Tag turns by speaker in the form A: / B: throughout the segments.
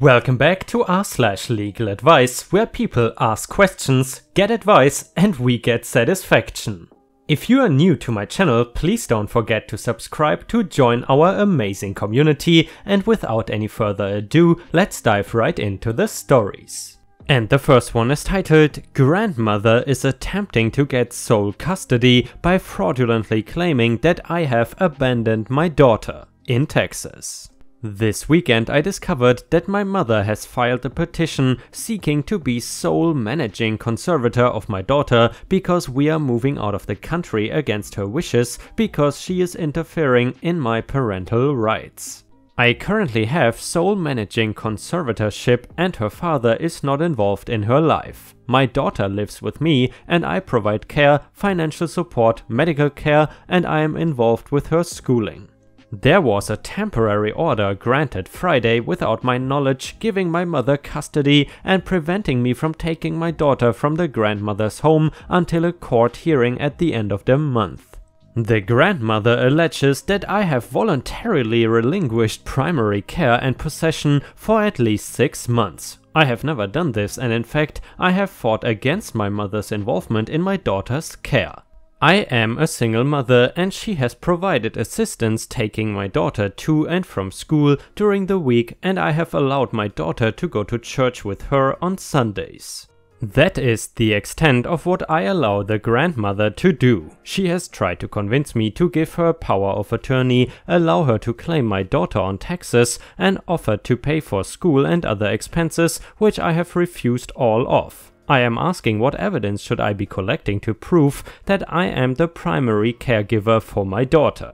A: Welcome back to r/LegalAdvice, where people ask questions, get advice, and we get satisfaction. If you are new to my channel, please don't forget to subscribe to join our amazing community, and without any further ado, let's dive right into the stories. And the first one is titled, "Grandmother is attempting to get sole custody by fraudulently claiming that I have abandoned my daughter in Texas." This weekend I discovered that my mother has filed a petition seeking to be sole managing conservator of my daughter because we are moving out of the country against her wishes because she is interfering in my parental rights. I currently have sole managing conservatorship and her father is not involved in her life. My daughter lives with me and I provide care, financial support, medical care, and I am involved with her schooling. There was a temporary order granted Friday without my knowledge, giving my mother custody and preventing me from taking my daughter from the grandmother's home until a court hearing at the end of the month. The grandmother alleges that I have voluntarily relinquished primary care and possession for at least 6 months. I have never done this, and in fact, I have fought against my mother's involvement in my daughter's care. I am a single mother and she has provided assistance taking my daughter to and from school during the week, and I have allowed my daughter to go to church with her on Sundays. That is the extent of what I allow the grandmother to do. She has tried to convince me to give her power of attorney, allow her to claim my daughter on taxes, and offered to pay for school and other expenses, which I have refused all of. I am asking what evidence should I be collecting to prove that I am the primary caregiver for my daughter.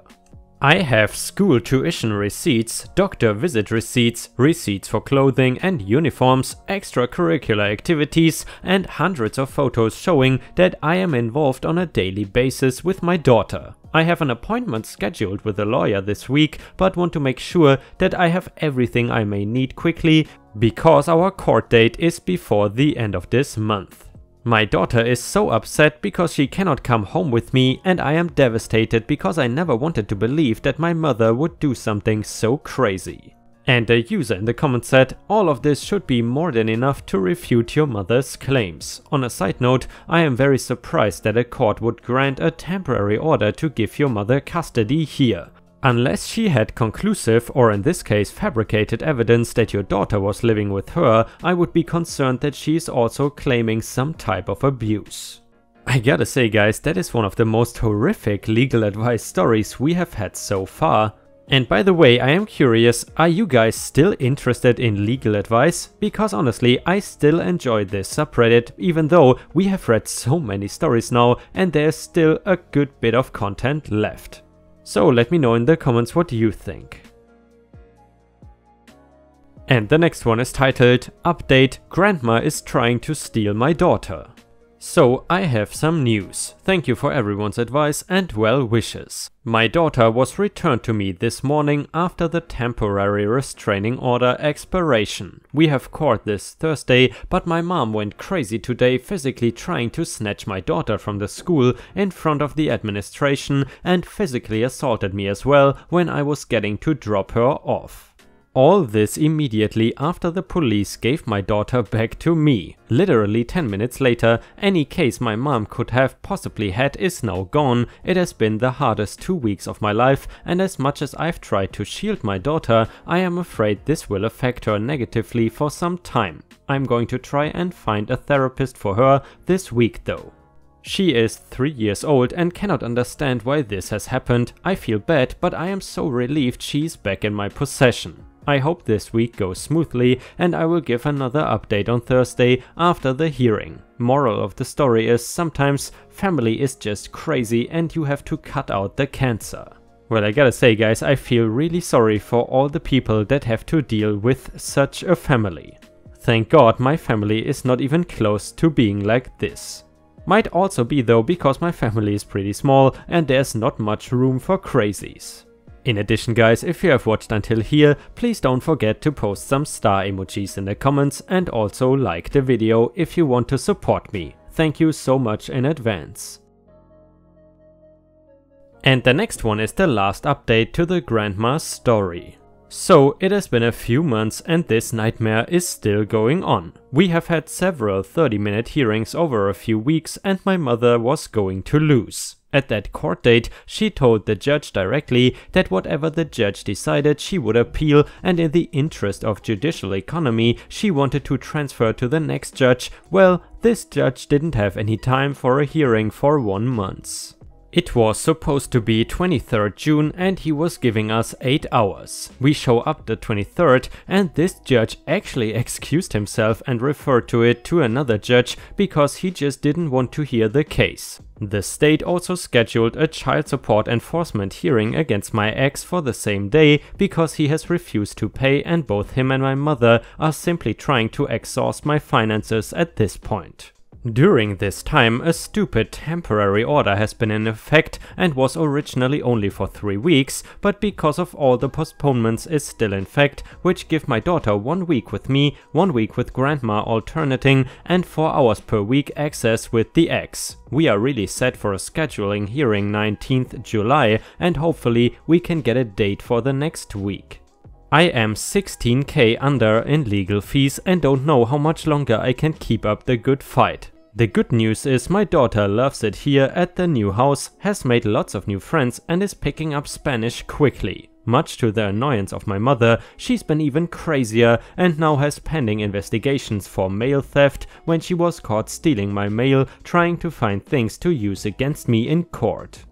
A: I have school tuition receipts, doctor visit receipts, receipts for clothing and uniforms, extracurricular activities, and hundreds of photos showing that I am involved on a daily basis with my daughter. I have an appointment scheduled with a lawyer this week, but want to make sure that I have everything I may need quickly because our court date is before the end of this month. My daughter is so upset because she cannot come home with me, and I am devastated because I never wanted to believe that my mother would do something so crazy. And a user in the comments said, "All of this should be more than enough to refute your mother's claims." On a side note, I am very surprised that a court would grant a temporary order to give your mother custody here. Unless she had conclusive, or in this case fabricated evidence that your daughter was living with her, I would be concerned that she is also claiming some type of abuse. I gotta say guys, that is one of the most horrific legal advice stories we have had so far. And by the way, I am curious, are you guys still interested in legal advice? Because honestly, I still enjoy this subreddit, even though we have read so many stories now and there's still a good bit of content left. So let me know in the comments what you think. And the next one is titled, "Update, Grandma is trying to steal my daughter." So I have some news. Thank you for everyone's advice and well wishes. My daughter was returned to me this morning after the temporary restraining order expiration. We have court this Thursday, but my mom went crazy today physically trying to snatch my daughter from the school in front of the administration and physically assaulted me as well when I was getting to drop her off. All this immediately after the police gave my daughter back to me. Literally 10 minutes later, any case my mom could have possibly had is now gone. It has been the hardest 2 weeks of my life, and as much as I've tried to shield my daughter, I am afraid this will affect her negatively for some time. I'm going to try and find a therapist for her this week though. She is 3 years old and cannot understand why this has happened. I feel bad, but I am so relieved she's back in my possession. I hope this week goes smoothly, and I will give another update on Thursday after the hearing. Moral of the story is sometimes family is just crazy and you have to cut out the cancer. Well, I gotta say guys, I feel really sorry for all the people that have to deal with such a family. Thank God my family is not even close to being like this. Might also be though because my family is pretty small and there's not much room for crazies. In addition guys, if you have watched until here, please don't forget to post some star emojis in the comments and also like the video if you want to support me. Thank you so much in advance. And the next one is the last update to the grandma's story. So it has been a few months and this nightmare is still going on. We have had several 30-minute hearings over a few weeks and my mother was going to lose. At that court date, she told the judge directly that whatever the judge decided she would appeal, and in the interest of judicial economy she wanted to transfer to the next judge. Well, this judge didn't have any time for a hearing for 1 month. It was supposed to be 23rd June and he was giving us 8 hours. We show up the 23rd and this judge actually excused himself and referred to it to another judge because he just didn't want to hear the case. The state also scheduled a child support enforcement hearing against my ex for the same day because he has refused to pay and both him and my mother are simply trying to exhaust my finances at this point. During this time, a stupid temporary order has been in effect and was originally only for 3 weeks, but because of all the postponements is still in fact, which give my daughter 1 week with me, 1 week with grandma alternating, and 4 hours per week access with the ex. We are really set for a scheduling hearing 19th July and hopefully we can get a date for the next week. I am 16k under in legal fees and don't know how much longer I can keep up the good fight. The good news is my daughter loves it here at the new house, has made lots of new friends and is picking up Spanish quickly. Much to the annoyance of my mother, she's been even crazier and now has pending investigations for mail theft when she was caught stealing my mail, trying to find things to use against me in court.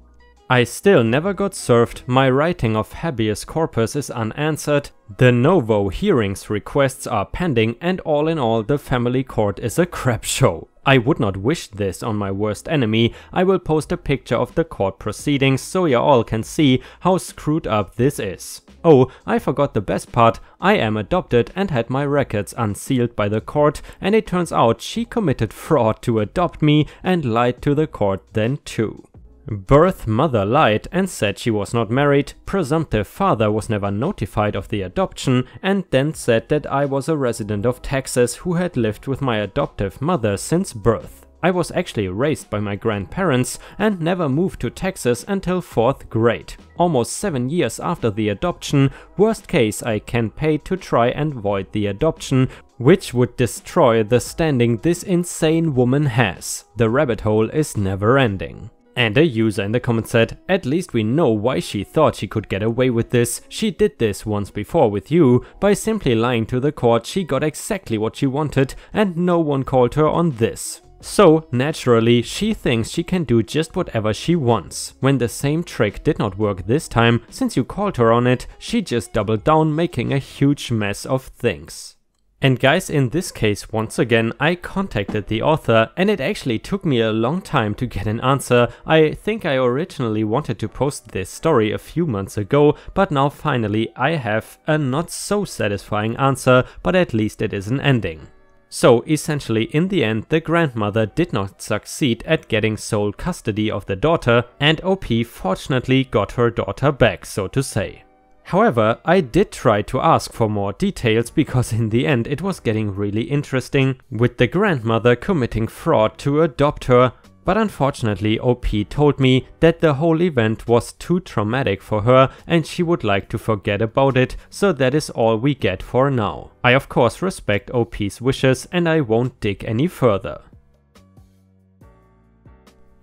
A: I still never got served, my writing of habeas corpus is unanswered, de novo hearings requests are pending, and all in all the family court is a crap show. I would not wish this on my worst enemy. I will post a picture of the court proceedings so you all can see how screwed up this is. Oh, I forgot the best part, I am adopted and had my records unsealed by the court, and it turns out she committed fraud to adopt me and lied to the court then too. Birth mother lied and said she was not married, presumptive father was never notified of the adoption, and then said that I was a resident of Texas who had lived with my adoptive mother since birth. I was actually raised by my grandparents and never moved to Texas until 4th grade. Almost 7 years after the adoption, worst case I can pay to try and void the adoption, which would destroy the standing this insane woman has. The rabbit hole is never ending. And a user in the comments said, at least we know why she thought she could get away with this. She did this once before with you. By simply lying to the court, she got exactly what she wanted and no one called her on this. So, naturally, she thinks she can do just whatever she wants. When the same trick did not work this time, since you called her on it, she just doubled down, making a huge mess of things. And guys, in this case, once again, I contacted the author and it actually took me a long time to get an answer. I think I originally wanted to post this story a few months ago, but now finally I have a not so satisfying answer, but at least it is an ending. So essentially in the end the grandmother did not succeed at getting sole custody of the daughter and OP fortunately got her daughter back, so to say. However, I did try to ask for more details because in the end it was getting really interesting, with the grandmother committing fraud to adopt her, but unfortunately OP told me that the whole event was too traumatic for her and she would like to forget about it, so that is all we get for now. I of course respect OP's wishes and I won't dig any further.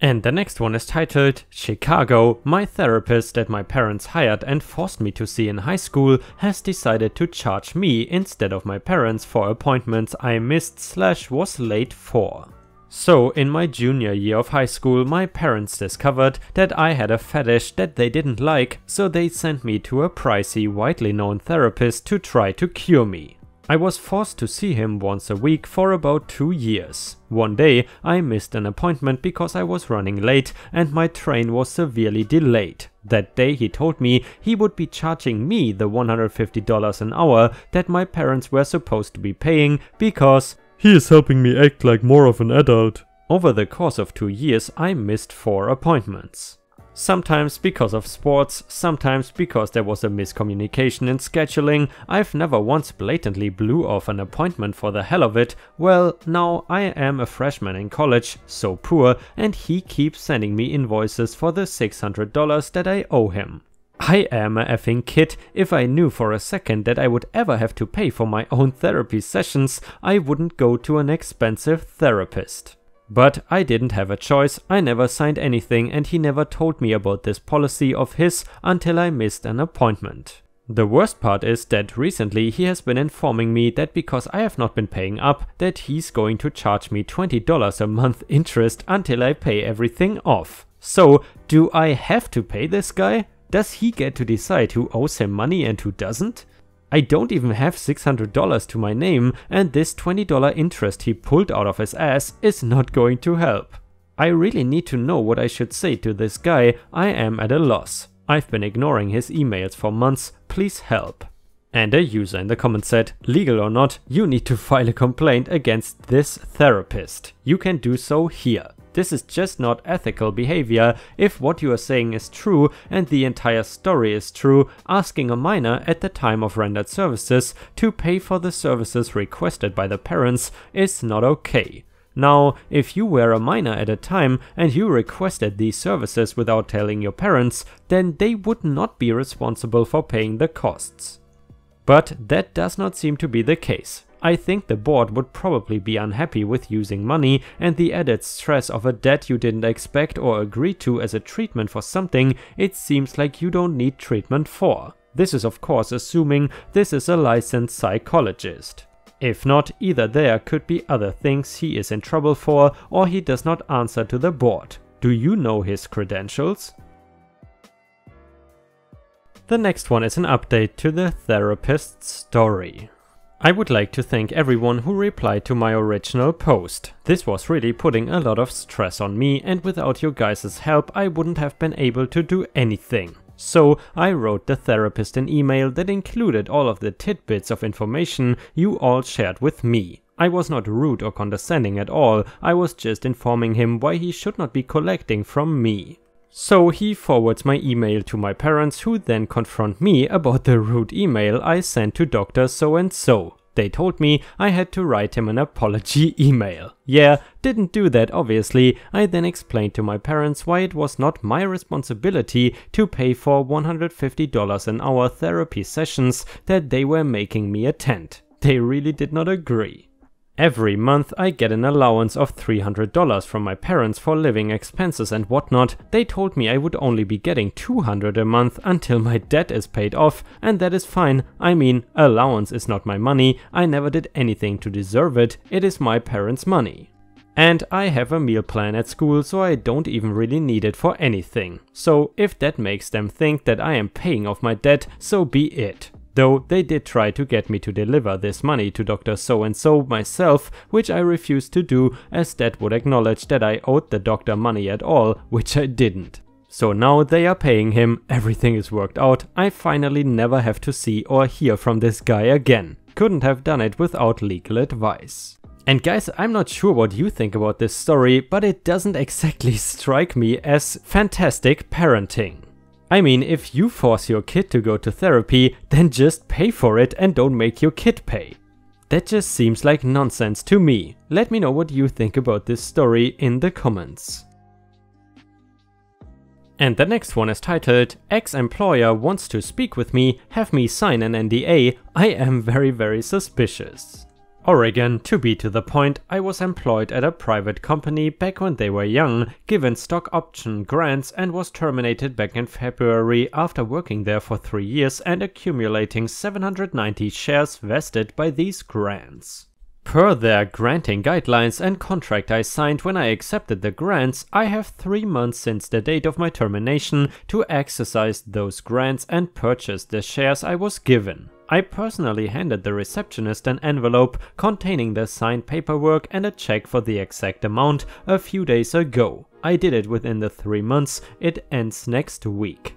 A: And the next one is titled, Chicago, my therapist that my parents hired and forced me to see in high school has decided to charge me instead of my parents for appointments I missed/was late for. So in my junior year of high school my parents discovered that I had a fetish that they didn't like, so they sent me to a pricey widely known therapist to try to cure me. I was forced to see him once a week for about 2 years. One day I missed an appointment because I was running late and my train was severely delayed. That day he told me he would be charging me the $150 an hour that my parents were supposed to be paying because he is helping me act like more of an adult. Over the course of 2 years I missed 4 appointments. Sometimes because of sports, sometimes because there was a miscommunication in scheduling. I've never once blatantly blew off an appointment for the hell of it. Well, now I am a freshman in college, so poor, and he keeps sending me invoices for the $600 that I owe him. I am a effing kid. If I knew for a second that I would ever have to pay for my own therapy sessions, I wouldn't go to an expensive therapist. But I didn't have a choice. I never signed anything and he never told me about this policy of his until I missed an appointment. The worst part is that recently he has been informing me that because I have not been paying up, that he's going to charge me $20 a month interest until I pay everything off. So, do I have to pay this guy? Does he get to decide who owes him money and who doesn't? I don't even have $600 to my name, and this $20 interest he pulled out of his ass is not going to help. I really need to know what I should say to this guy. I am at a loss. I've been ignoring his emails for months. Please help. And a user in the comments said, legal or not, you need to file a complaint against this therapist. You can do so here. This is just not ethical behavior. If what you are saying is true and the entire story is true, asking a minor at the time of rendered services to pay for the services requested by the parents is not okay. Now, if you were a minor at a time and you requested these services without telling your parents, then they would not be responsible for paying the costs. But that does not seem to be the case. I think the board would probably be unhappy with using money and the added stress of a debt you didn't expect or agree to as a treatment for something it seems like you don't need treatment for. This is of course assuming this is a licensed psychologist. If not, either there could be other things he is in trouble for or he does not answer to the board. Do you know his credentials? The next one is an update to the therapist's story. I would like to thank everyone who replied to my original post. This was really putting a lot of stress on me, and without your guys' help I wouldn't have been able to do anything. So I wrote the therapist an email that included all of the tidbits of information you all shared with me. I was not rude or condescending at all, I was just informing him why he should not be collecting from me. So he forwards my email to my parents, who then confront me about the rude email I sent to Dr. So-and-so. They told me I had to write him an apology email. Yeah, didn't do that obviously. I then explained to my parents why it was not my responsibility to pay for $150 an hour therapy sessions that they were making me attend. They really did not agree. Every month I get an allowance of $300 from my parents for living expenses and whatnot. They told me I would only be getting $200 a month until my debt is paid off, and that is fine. I mean, allowance is not my money. I never did anything to deserve it. It is my parents' money. And I have a meal plan at school, so I don't even really need it for anything. So if that makes them think that I am paying off my debt, so be it. Though they did try to get me to deliver this money to Dr. So-and-so myself, which I refused to do, as that would acknowledge that I owed the doctor money at all, which I didn't. So now they are paying him, everything is worked out, I finally never have to see or hear from this guy again. Couldn't have done it without legal advice. And guys, I'm not sure what you think about this story, but it doesn't exactly strike me as fantastic parenting. I mean, if you force your kid to go to therapy, then just pay for it and don't make your kid pay. That just seems like nonsense to me. Let me know what you think about this story in the comments. And the next one is titled, Ex-employer wants to speak with me, have me sign an NDA, I am very suspicious. Oregon, to be to the point, I was employed at a private company back when they were young, given stock option grants, and was terminated back in February after working there for 3 years and accumulating 790 shares vested by these grants. Per their granting guidelines and contract I signed when I accepted the grants, I have 3 months since the date of my termination to exercise those grants and purchase the shares I was given. I personally handed the receptionist an envelope containing the signed paperwork and a check for the exact amount a few days ago. I did it within the 3 months, it ends next week.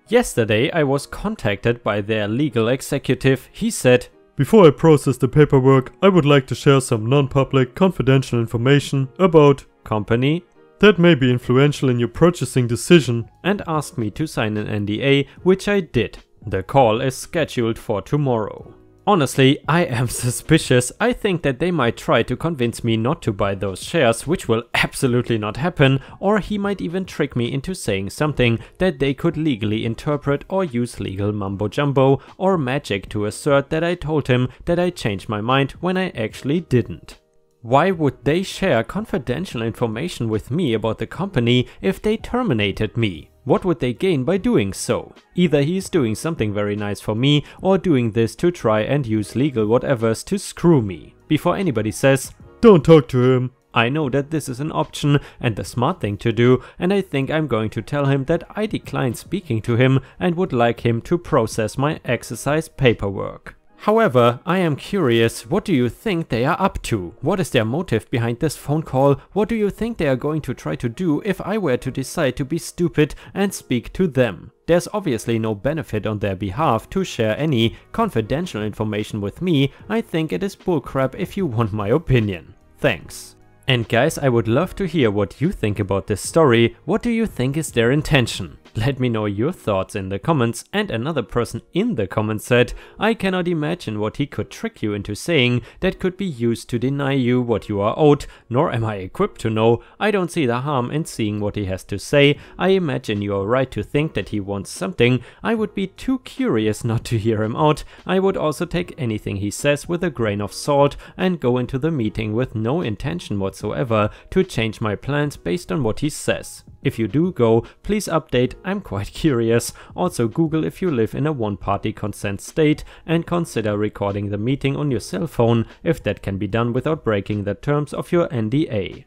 A: Yesterday I was contacted by their legal executive. He said, "Before I process the paperwork, I would like to share some non-public confidential information about company that may be influential in your purchasing decision," and asked me to sign an NDA, which I did. The call is scheduled for tomorrow. Honestly, I am suspicious. I think that they might try to convince me not to buy those shares, which will absolutely not happen, or he might even trick me into saying something that they could legally interpret or use legal mumbo jumbo or magic to assert that I told him that I changed my mind when I actually didn't. Why would they share confidential information with me about the company if they terminated me? What would they gain by doing so? Either he's doing something very nice for me or doing this to try and use legal whatevers to screw me. Before anybody says, "Don't talk to him," I know that this is an option and the smart thing to do, and I think I'm going to tell him that I declined speaking to him and would like him to process my exercise paperwork. However, I am curious, what do you think they are up to? What is their motive behind this phone call? What do you think they are going to try to do if I were to decide to be stupid and speak to them? There's obviously no benefit on their behalf to share any confidential information with me. I think it is bullcrap if you want my opinion. Thanks. And guys, I would love to hear what you think about this story. What do you think is their intention? Let me know your thoughts in the comments. And another person in the comments said, "I cannot imagine what he could trick you into saying that could be used to deny you what you are owed, nor am I equipped to know. I don't see the harm in seeing what he has to say. I imagine you are right to think that he wants something. I would be too curious not to hear him out. I would also take anything he says with a grain of salt and go into the meeting with no intention whatsoever to change my plans based on what he says. If you do go, please update, I'm quite curious. Also Google if you live in a one-party consent state and consider recording the meeting on your cell phone if that can be done without breaking the terms of your NDA.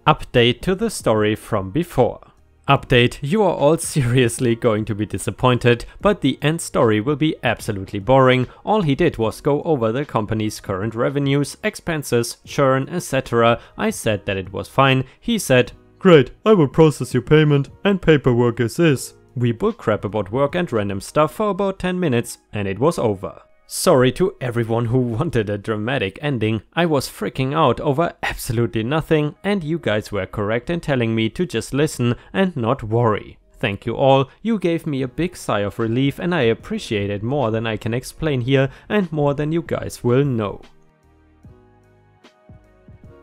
A: Update to the story from before. Update, you are all seriously going to be disappointed, but the end story will be absolutely boring. All he did was go over the company's current revenues, expenses, churn, etc. I said that it was fine. He said, "Great, I will process your payment and paperwork as is." We bullcrap about work and random stuff for about 10 minutes and it was over. Sorry to everyone who wanted a dramatic ending. I was freaking out over absolutely nothing and you guys were correct in telling me to just listen and not worry. Thank you all, you gave me a big sigh of relief and I appreciate it more than I can explain here and more than you guys will know.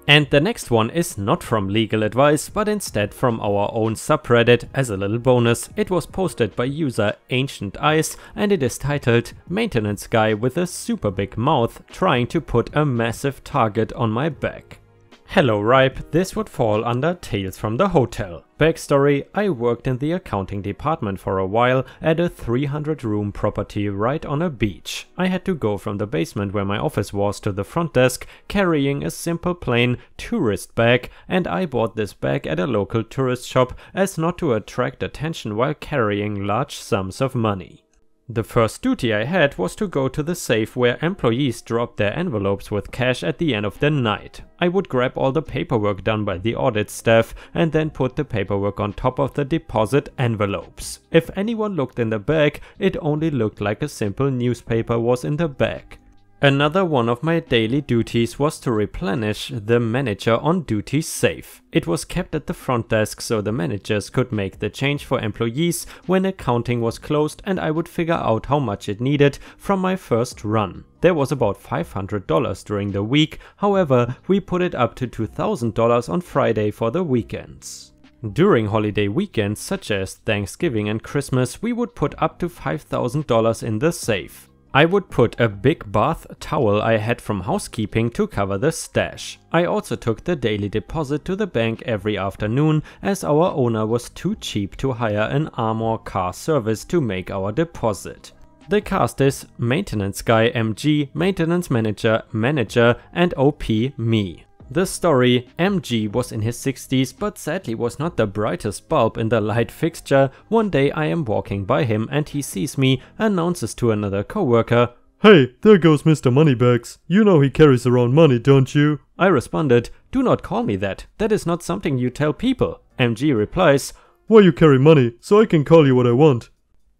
A: And the next one is not from LegalAdvice, but instead from our own subreddit as a little bonus. It was posted by user Ancient Eyes and it is titled "Maintenance Guy with a Super Big Mouth Trying to Put a Massive Target on My Back." Hello Ripe, this would fall under Tales from the Hotel. Backstory, I worked in the accounting department for a while at a 300-room property right on a beach. I had to go from the basement where my office was to the front desk carrying a simple plain tourist bag, and I bought this bag at a local tourist shop as not to attract attention while carrying large sums of money. The first duty I had was to go to the safe where employees dropped their envelopes with cash at the end of the night. I would grab all the paperwork done by the audit staff and then put the paperwork on top of the deposit envelopes. If anyone looked in the bag, it only looked like a simple newspaper was in the bag. Another one of my daily duties was to replenish the manager on duty safe. It was kept at the front desk so the managers could make the change for employees when accounting was closed and I would figure out how much it needed from my first run. There was about $500 during the week, however we put it up to $2,000 on Friday for the weekends. During holiday weekends such as Thanksgiving and Christmas we would put up to $5,000 in the safe. I would put a big bath towel I had from housekeeping to cover the stash. I also took the daily deposit to the bank every afternoon as our owner was too cheap to hire an armor car service to make our deposit. The cast is Maintenance Guy MG, Maintenance Manager, Manager, and OP me. The story, MG was in his 60s but sadly was not the brightest bulb in the light fixture. One day I am walking by him and he sees me, announces to another coworker, "Hey, there goes Mr. Moneybags. You know he carries around money, don't you?" I responded, "Do not call me that. That is not something you tell people." MG replies, "Why you carry money, so I can call you what I want."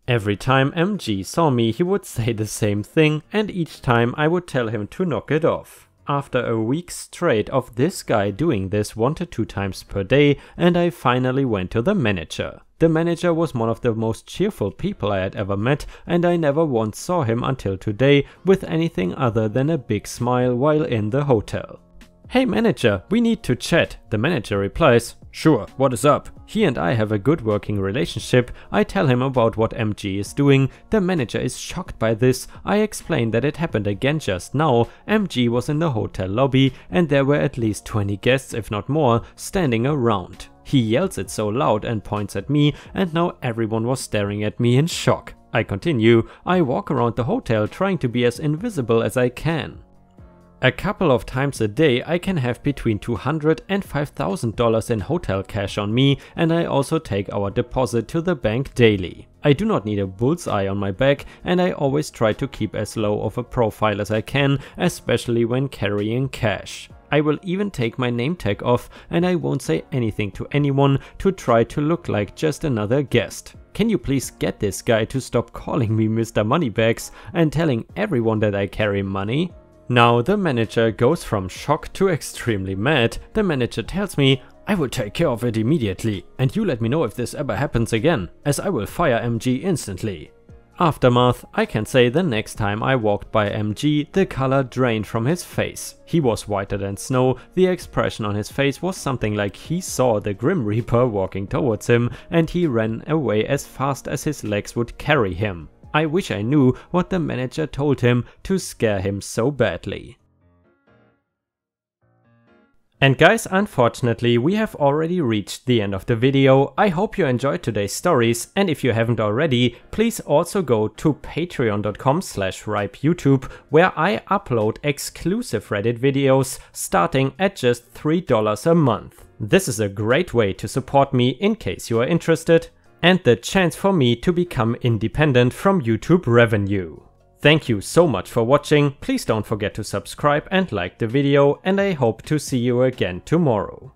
A: Every time MG saw me he would say the same thing and each time I would tell him to knock it off. After a week straight of this guy doing this 1 to 2 times per day and I finally went to the manager. The manager was one of the most cheerful people I had ever met, and I never once saw him until today with anything other than a big smile while in the hotel. "Hey manager, we need to chat." The manager replies, "Sure, what is up?" He and I have a good working relationship. I tell him about what MG is doing. The manager is shocked by this. I explain that it happened again just now. MG was in the hotel lobby and there were at least 20 guests, if not more, standing around. He yells it so loud and points at me, and now everyone was staring at me in shock. I continue. I walk around the hotel trying to be as invisible as I can. A couple of times a day I can have between $200 and $5,000 in hotel cash on me, and I also take our deposit to the bank daily. I do not need a bullseye on my back, and I always try to keep as low of a profile as I can, especially when carrying cash. I will even take my name tag off, and I won't say anything to anyone to try to look like just another guest. Can you please get this guy to stop calling me Mr. Moneybags and telling everyone that I carry money? Now the manager goes from shock to extremely mad. The manager tells me, "I will take care of it immediately, and you let me know if this ever happens again, as I will fire MG instantly." Aftermath, I can say the next time I walked by MG, the color drained from his face. He was whiter than snow. The expression on his face was something like he saw the Grim Reaper walking towards him, and he ran away as fast as his legs would carry him. I wish I knew what the manager told him to scare him so badly. And guys, unfortunately we have already reached the end of the video. I hope you enjoyed today's stories, and if you haven't already, please also go to patreon.com/ripeyoutube, where I upload exclusive Reddit videos starting at just $3 a month. This is a great way to support me in case you are interested, and the chance for me to become independent from YouTube revenue. Thank you so much for watching. Please don't forget to subscribe and like the video, and I hope to see you again tomorrow.